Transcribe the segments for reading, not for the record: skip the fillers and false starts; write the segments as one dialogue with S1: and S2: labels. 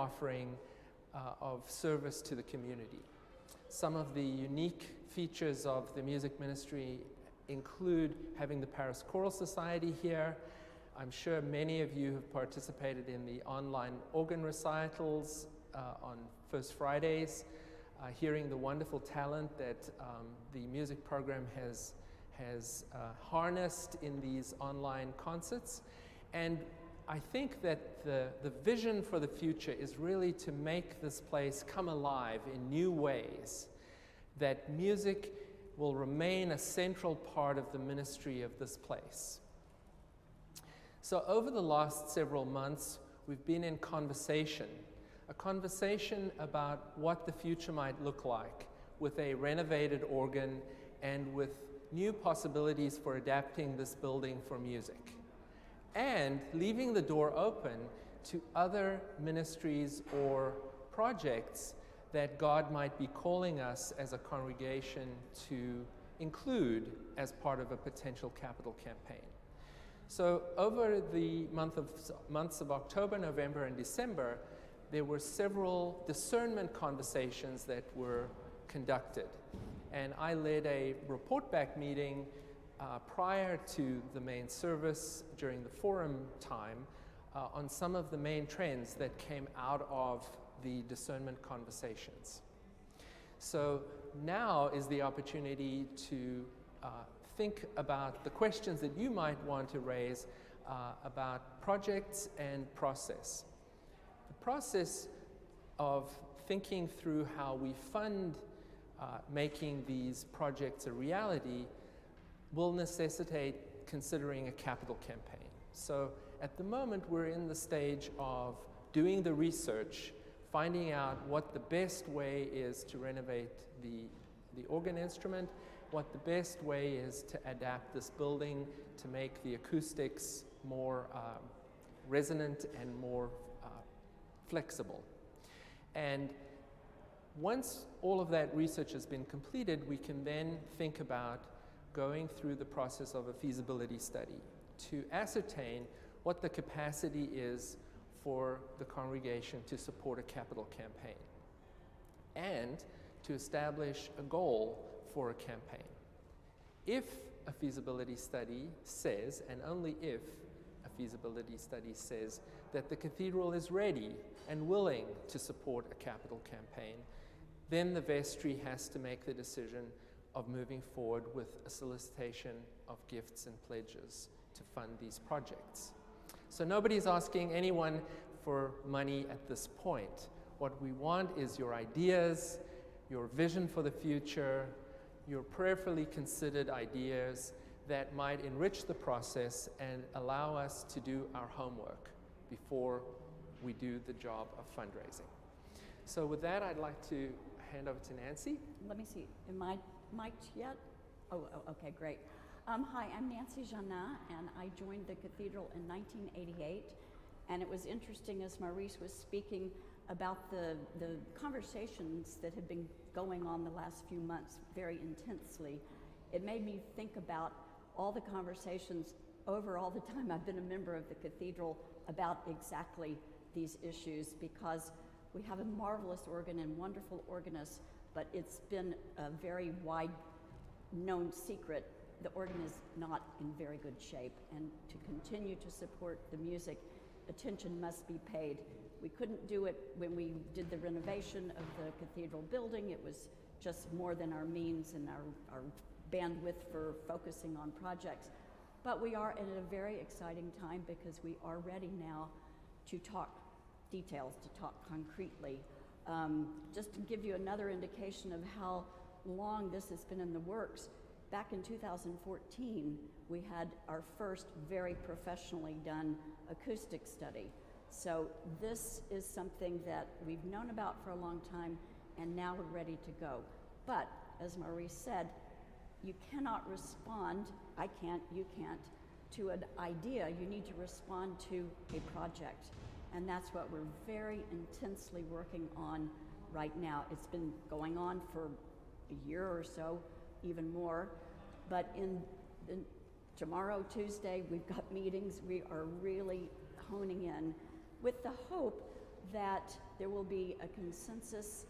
S1: offering of service to the community. Some of the unique features of the music ministry include having the Paris Choral Society here. I'm sure many of you have participated in the online organ recitals on First Fridays, hearing the wonderful talent that the music program has harnessed in these online concerts. And I think that the vision for the future is really to make this place come alive in new ways, that music will remain a central part of the ministry of this place. So over the last several months, we've been in conversation, a conversation about what the future might look like with a renovated organ and with new possibilities for adapting this building for music, and leaving the door open to other ministries or projects that God might be calling us as a congregation to include as part of a potential capital campaign. So over the months of October, November, and December, there were several discernment conversations that were conducted. And I led a report back meeting prior to the main service during the forum time on some of the main trends that came out of the discernment conversations. So now is the opportunity to think about the questions that you might want to raise about projects and process. The process of thinking through how we fund making these projects a reality will necessitate considering a capital campaign. So at the moment, we're in the stage of doing the research, finding out what the best way is to renovate the organ instrument, what the best way is to adapt this building to make the acoustics more resonant and more flexible. And once all of that research has been completed, we can then think about going through the process of a feasibility study to ascertain what the capacity is for the congregation to support a capital campaign, and to establish a goal for a campaign. If a feasibility study says, and only if a feasibility study says, that the cathedral is ready and willing to support a capital campaign, then the vestry has to make the decision of moving forward with a solicitation of gifts and pledges to fund these projects. So nobody's asking anyone for money at this point. What we want is your ideas, your vision for the future, your prayerfully considered ideas that might enrich the process and allow us to do our homework before we do the job of fundraising. So with that, I'd like to hand over to Nancy.
S2: Let me see, am I mic'd yet? Oh, okay, great. Hi, I'm Nancy Janat, and I joined the cathedral in 1988. And it was interesting as Maurice was speaking about the conversations that had been going on the last few months very intensely. It made me think about all the conversations over all the time I've been a member of the cathedral about exactly these issues, because we have a marvelous organ and wonderful organist, but it's been a very wide known secret. The organ is not in very good shape, and to continue to support the music, attention must be paid. We couldn't do it when we did the renovation of the cathedral building. It was just more than our means and our bandwidth for focusing on projects. But we are at a very exciting time, because we are ready now to talk details, to talk concretely. Just to give you another indication of how long this has been in the works, back in 2014, we had our first very professionally done acoustic study. So this is something that we've known about for a long time, and now we're ready to go. But as Maurice said, you cannot respond, I can't, you can't, to an idea. You need to respond to a project. And that's what we're very intensely working on right now. It's been going on for a year or so, even more. But in tomorrow, Tuesday, we've got meetings. We are really honing in with the hope that there will be a consensus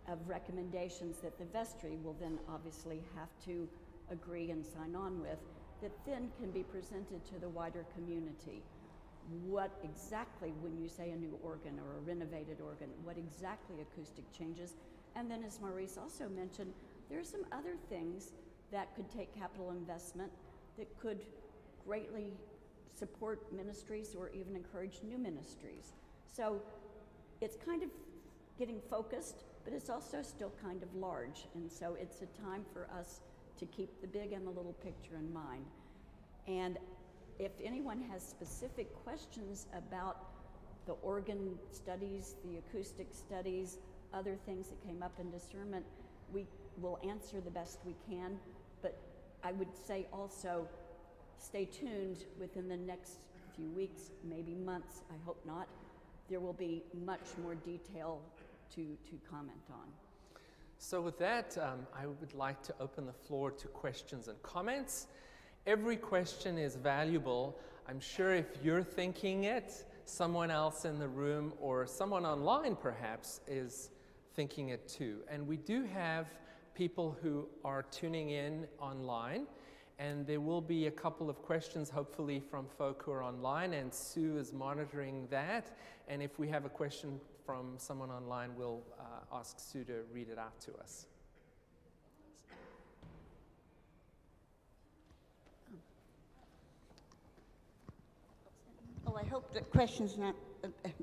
S2: of recommendations that the vestry will then obviously have to agree and sign on with, that then can be presented to the wider community. What exactly, when you say a new organ or a renovated organ, what exactly acoustic changes? And then, as Maurice also mentioned, there are some other things that could take capital investment that could greatly support ministries or even encourage new ministries. So it's kind of getting focused, but it's also still kind of large. And so it's a time for us to keep the big and the little picture in mind. And if anyone has specific questions about the organ studies, the acoustic studies, other things that came up in discernment, we will answer the best we can. But I would say also, stay tuned. Within the next few weeks, maybe months, I hope not, there will be much more detail to comment on.
S1: So with that, I would like to open the floor to questions and comments. Every question is valuable. I'm sure if you're thinking it, someone else in the room or someone online perhaps is thinking it too. And we do have people who are tuning in online, and there will be a couple of questions hopefully from folk who are online, and Sue is monitoring that. And if we have a question from someone online, we'll ask Sue to read it out to us.
S3: Oh, I hope the question's not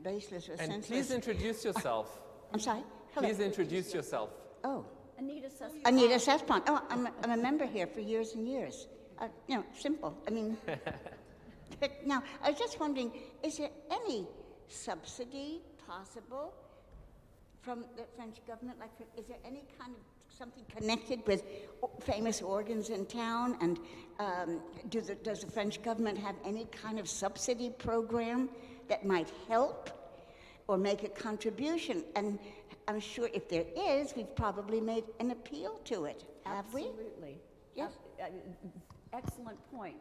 S3: baseless or
S1: And
S3: senseless.
S1: please introduce yourself.
S3: I'm sorry? Hello.
S1: Please introduce yourself.
S3: Oh,
S2: Anita Sussman.
S3: Anita Sussman. Oh, I'm a member here for years and years. Simple. I mean, now, I was just wondering, is there any subsidy possible from the French government? Like, is there any kind of something connected with famous organs in town? And does the French government have any kind of subsidy program that might help or make a contribution? And I'm sure if there is, we've probably made an appeal to it, have we?
S2: Absolutely.
S3: Yes.
S2: Excellent point.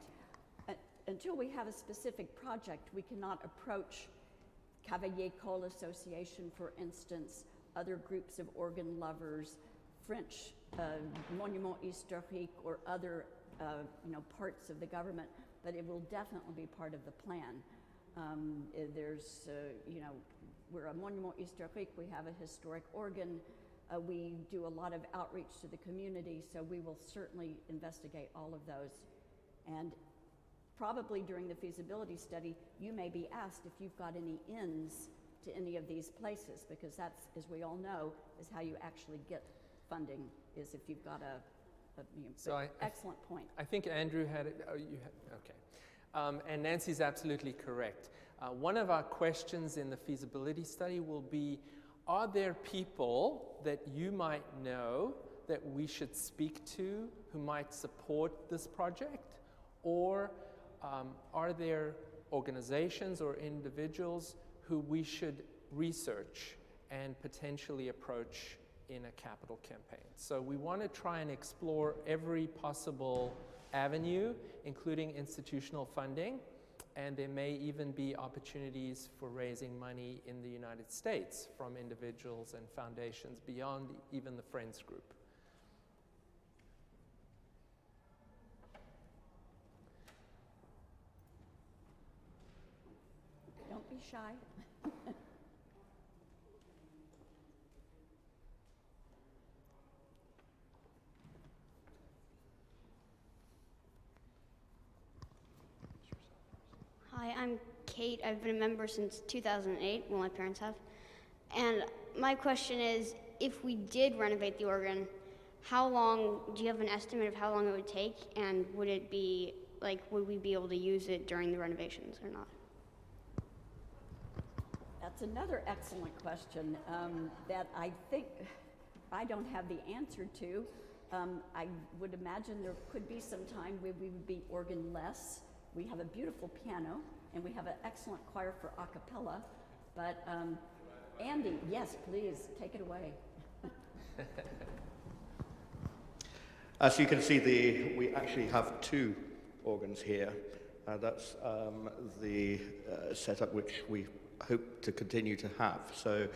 S2: Until we have a specific project, we cannot approach Cavalier Cole Association, for instance, other groups of organ lovers, French Monument Historique, or other parts of the government, but it will definitely be part of the plan. We're a Monument Historique, we have a historic organ, we do a lot of outreach to the community, so we will certainly investigate all of those. And probably during the feasibility study, you may be asked if you've got any ins to any of these places, because that's, as we all know, is how you actually get funding, is if you've got excellent point.
S1: I think Andrew had it. Oh, you had, okay. And Nancy's absolutely correct. One of our questions in the feasibility study will be, are there people that you might know that we should speak to who might support this project? Or are there organizations or individuals who we should research and potentially approach in a capital campaign? So we want to try and explore every possible avenue, including institutional funding, and there may even be opportunities for raising money in the United States from individuals and foundations beyond even the Friends group.
S2: Don't be shy.
S4: Hi, I'm Kate. I've been a member since 2008, well, my parents have. And my question is, if we did renovate the organ, how long, do you have an estimate of how long it would take? And would it be, would we be able to use it during the renovations or not?
S2: That's another excellent question that I think I don't have the answer to. I would imagine there could be some time where we would be organ-less. We have a beautiful piano, and we have an excellent choir for a cappella. But Andy, yes, please, take it away.
S5: As you can see, we actually have two organs here. That's the setup which we hope to continue to have. So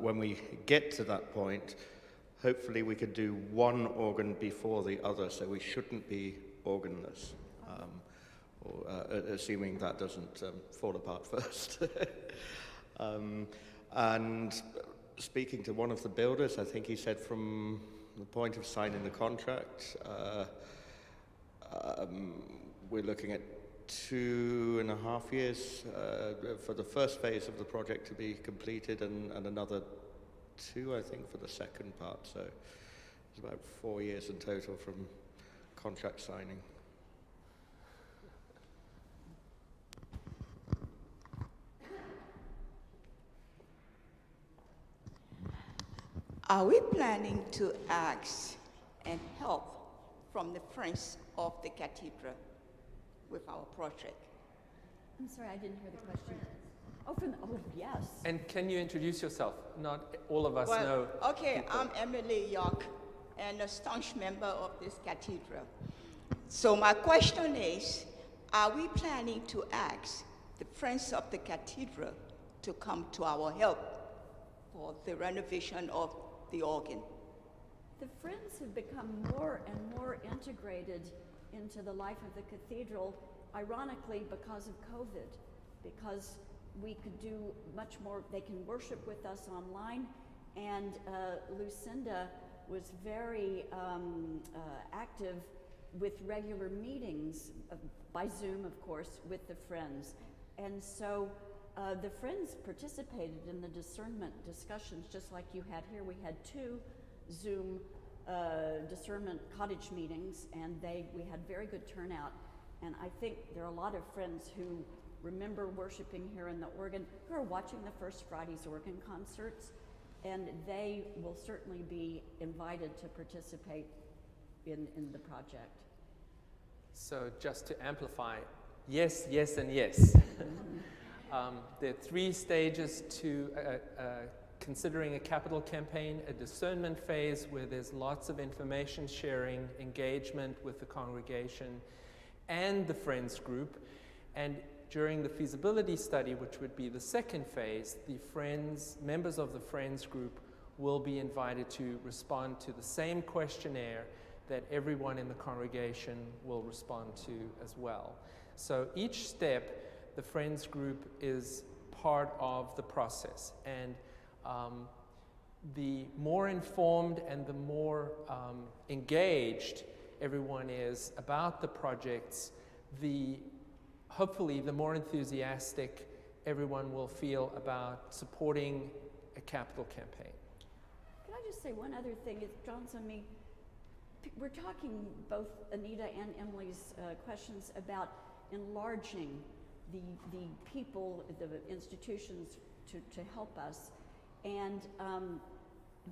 S5: when we get to that point, hopefully we could do one organ before the other, so we shouldn't be organless, assuming that doesn't fall apart first. And speaking to one of the builders, I think he said from the point of signing the contract, we're looking at 2.5 years for the first phase of the project to be completed, and another 2, I think, for the second part. So it's about 4 years in total from contract signing.
S6: Are we planning to ask and help from the Friends of the Cathedral with our project?
S2: I'm sorry, I didn't hear the question. Oh, yes.
S1: And can you introduce yourself? Not all of us know.
S6: Okay,
S1: people.
S6: I'm Emily York, and a staunch member of this cathedral. So my question is, are we planning to ask the Friends of the Cathedral to come to our help for the renovation of the organ?
S2: The Friends have become more and more integrated into the life of the cathedral, ironically because of COVID, because we could do much more. They can worship with us online, and Lucinda was very active with regular meetings, by Zoom of course, with the Friends. And so the Friends participated in the discernment discussions just like you had here. We had 2 Zoom discernment cottage meetings, and we had very good turnout. And I think there are a lot of friends who remember worshiping here in the organ, who are watching the First Friday's organ concerts, and they will certainly be invited to participate in the project.
S1: So just to amplify, yes, yes, and yes. There are 3 stages to considering a capital campaign: a discernment phase where there's lots of information sharing, engagement with the congregation and the Friends group, and during the feasibility study, which would be the second phase, the members of the Friends group will be invited to respond to the same questionnaire that everyone in the congregation will respond to as well. So each step, the Friends group is part of the process, and the more informed and the more engaged everyone is about the projects, hopefully the more enthusiastic everyone will feel about supporting a capital campaign.
S2: Can I just say one other thing? It dawns on me, we're talking, both Anita and Emily's questions, about enlarging the people, the institutions to help us. And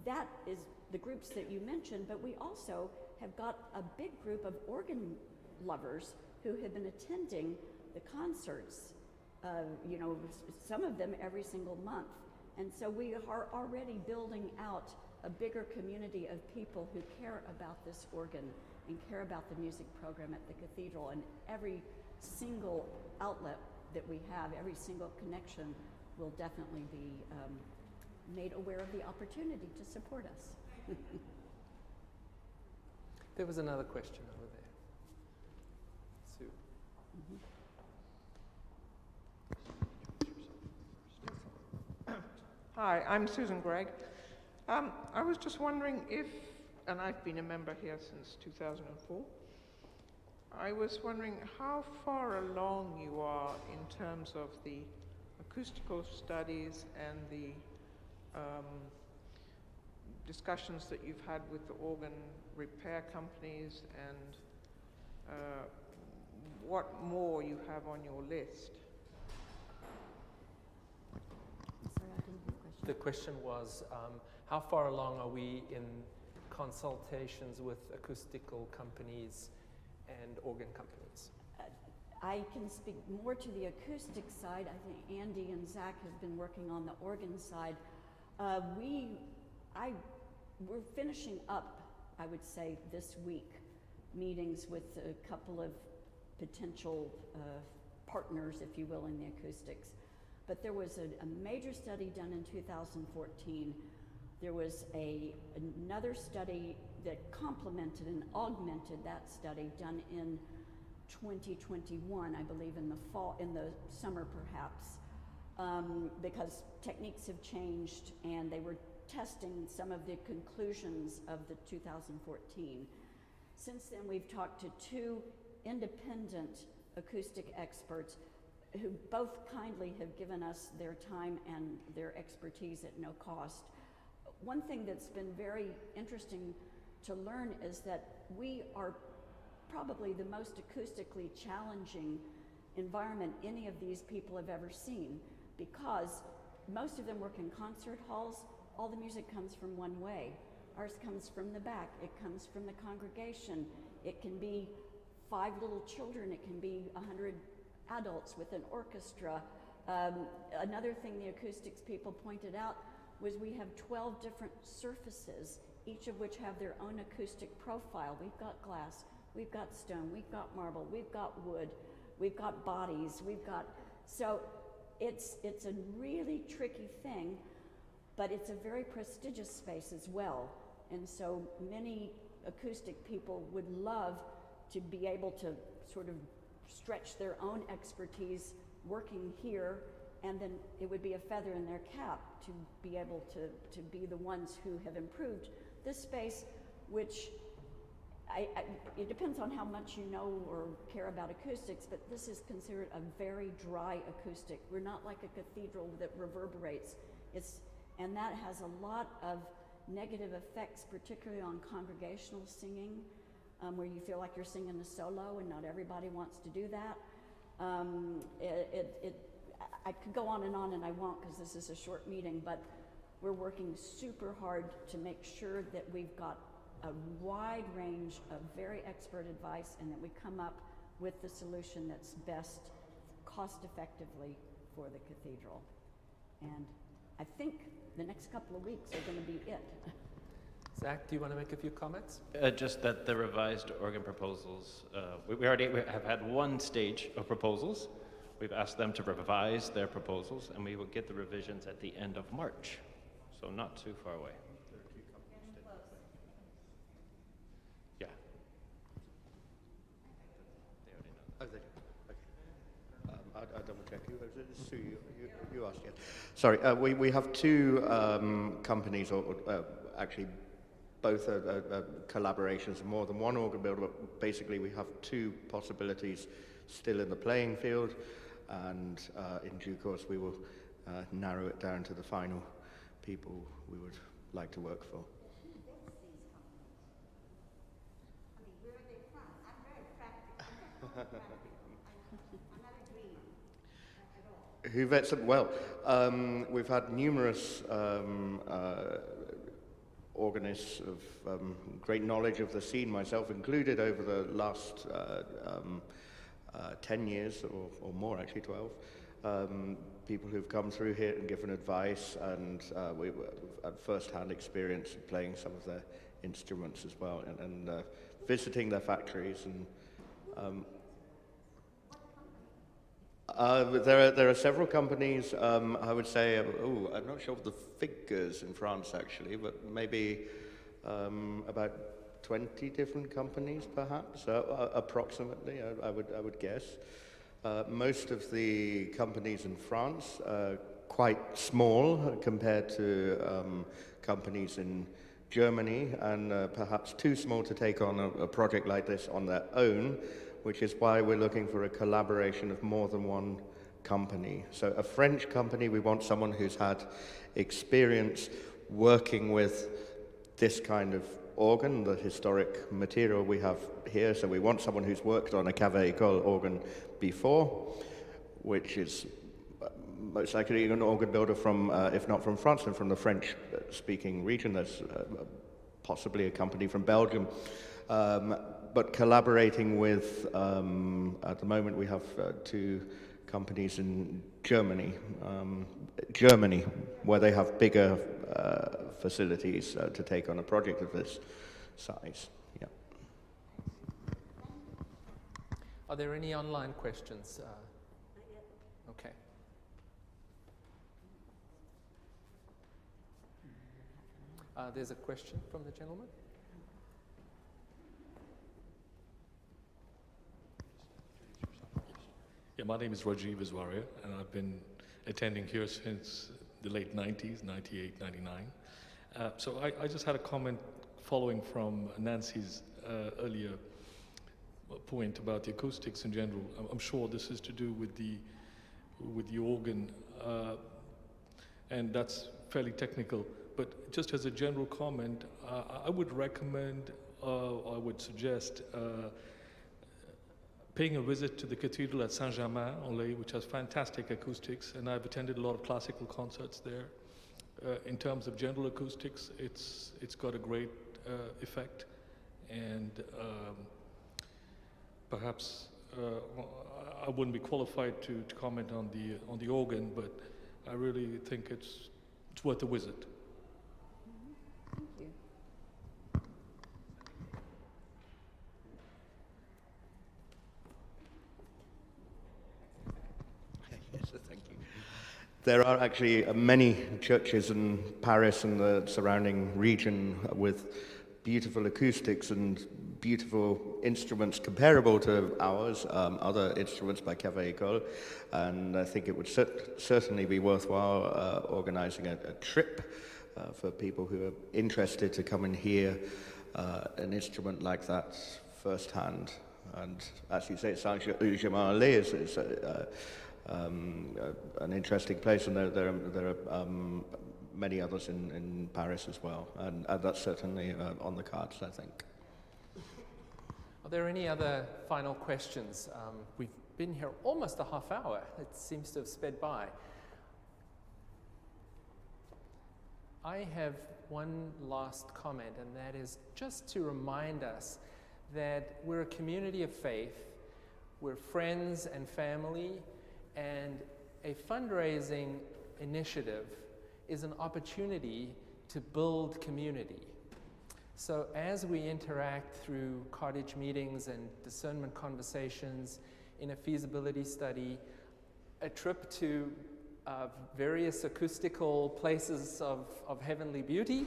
S2: that is the groups that you mentioned, but we also have got a big group of organ lovers who have been attending the concerts, some of them every single month. And so we are already building out a bigger community of people who care about this organ and care about the music program at the cathedral. And every single outlet that we have, every single connection will definitely be made aware of the opportunity to support us.
S1: There was another question over there. Sue.
S7: Hi, I'm Susan Gregg. I was just wondering if, and I've been a member here since 2004, I was wondering how far along you are in terms of the acoustical studies and the discussions that you've had with the organ repair companies, and what more you have on your list.
S2: Sorry, I didn't hear the question.
S1: The question was, how far along are we in consultations with acoustical companies and organ companies?
S2: I can speak more to the acoustic side. I think Andy and Zach have been working on the organ side. We're finishing up, I would say, this week, meetings with a couple of potential partners, if you will, in the acoustics. But there was a major study done in 2014. There was another study that complemented and augmented that study done in 2021, I believe in the fall, in the summer perhaps, because techniques have changed and they were testing some of the conclusions of the 2014. Since then, we've talked to 2 independent acoustic experts who both kindly have given us their time and their expertise at no cost. One thing that's been very interesting to learn is that we are probably the most acoustically challenging environment any of these people have ever seen, because most of them work in concert halls. All the music comes from one way. Ours comes from the back. It comes from the congregation. It can be 5 little children. It can be 100 adults with an orchestra. Another thing the acoustics people pointed out was we have 12 different surfaces, each of which have their own acoustic profile. We've got glass, we've got stone, we've got marble, we've got wood, we've got bodies, so it's a really tricky thing, but it's a very prestigious space as well. And so many acoustic people would love to be able to sort of stretch their own expertise working here, and then it would be a feather in their cap to be able to be the ones who have improved this space, which it depends on how much you know or care about acoustics, but this is considered a very dry acoustic. We're not like a cathedral that reverberates. And that has a lot of negative effects, particularly on congregational singing, where you feel like you're singing a solo, and not everybody wants to do that. I could go on, and I won't, because this is a short meeting, but we're working super hard to make sure that we've got a wide range of very expert advice, and that we come up with the solution that's best cost effectively for the cathedral. And I think the next couple of weeks are going to be it.
S1: Zach, do you want to make a few comments?
S8: Just that the revised organ proposals, we already have had one stage of proposals. We've asked them to revise their proposals, and we will get the revisions at the end of March, so not too far away. Yeah. They already know.
S5: Oh, they do. Okay. I'll double check. Sue, you asked, yeah. Sorry, we have 2 companies, or actually both are collaborations of more than one organ builder, but basically we have 2 possibilities still in the playing field, and in due course we will narrow it down to the final people we would like to work for.
S3: Where are they from? I'm very practical. I'm not a dreamer at all.
S5: Who vets them? Well, we've had numerous organists of great knowledge of the scene, myself included, over the last 10 years or more, actually 12. People who've come through here and given advice, and we've had first-hand experience of playing some of their instruments as well, and visiting their factories. And there are several companies. I would say, I'm not sure of the figures in France actually, but maybe about 20 different companies, perhaps, approximately. I would guess. Most of the companies in France are quite small compared to companies in Germany, and perhaps too small to take on a project like this on their own, which is why we're looking for a collaboration of more than one company. So a French company, we want someone who's had experience working with this kind of organ, the historic material we have here. So we want someone who's worked on a cave-école organ before, which is most likely an organ builder from, if not from France, then from the French-speaking region. There's possibly a company from Belgium. But collaborating with, at the moment we have 2 companies in Germany, where they have bigger facilities to take on a project of this size. Yeah.
S1: Are there any online questions? Okay. There's a question from the gentleman.
S9: Yeah, my name is Rajiv Iswaria, and I've been attending here since the late 90s, 98, 99. So I just had a comment following from Nancy's earlier point about the acoustics in general. I'm sure this is to do with the organ, and that's fairly technical. But just as a general comment, I would recommend, I would suggest paying a visit to the cathedral at Saint-Germain-en-Laye, which has fantastic acoustics, and I've attended a lot of classical concerts there. In terms of general acoustics, it's got a great effect, and perhaps I wouldn't be qualified to comment on the organ, but I really think it's worth a visit.
S2: Thank you.
S5: Yes, thank you. There are actually many churches in Paris and the surrounding region with beautiful acoustics and beautiful instruments comparable to ours, other instruments by Café École, and I think it would certainly be worthwhile organizing a trip for people who are interested to come and hear an instrument like that firsthand. And as you say, Saint-Germain-en-Laye is an interesting place, and there are many others in Paris as well, and that's certainly on the cards, I think.
S1: Are there any other final questions? We've been here almost a half hour. It seems to have sped by. I have one last comment, and that is just to remind us that we're a community of faith, we're friends and family, and a fundraising initiative is an opportunity to build community. So as we interact through cottage meetings and discernment conversations, in a feasibility study, a trip to various acoustical places of heavenly beauty,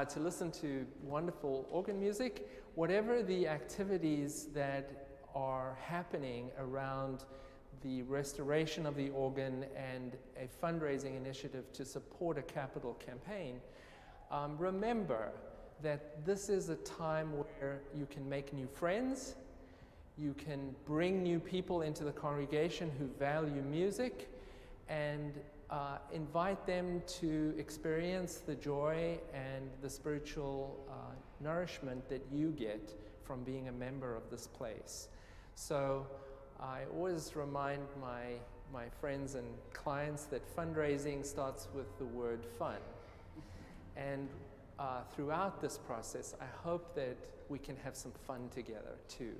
S1: to listen to wonderful organ music, whatever the activities that are happening around the restoration of the organ and a fundraising initiative to support a capital campaign, remember that this is a time where you can make new friends, you can bring new people into the congregation who value music, and invite them to experience the joy and the spiritual nourishment that you get from being a member of this place. So I always remind my friends and clients that fundraising starts with the word fun. And throughout this process, I hope that we can have some fun together too,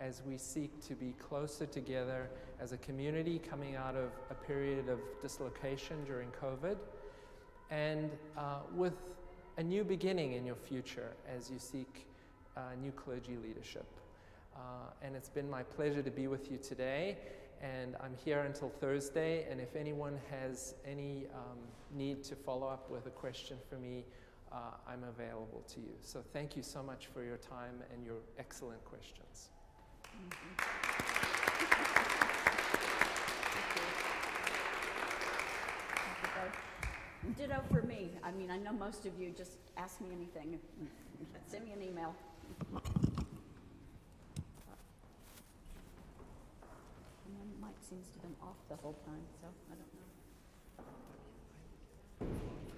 S1: as we seek to be closer together as a community coming out of a period of dislocation during COVID, and with a new beginning in your future as you seek new clergy leadership. And it's been my pleasure to be with you today, and I'm here until Thursday, and if anyone has any need to follow up with a question for me, I'm available to you. So thank you so much for your time and your excellent questions.
S2: Ditto for me. I mean, I know most of you just ask me anything. Send me an email. And then Mike seems to have been off the whole time, so I don't know.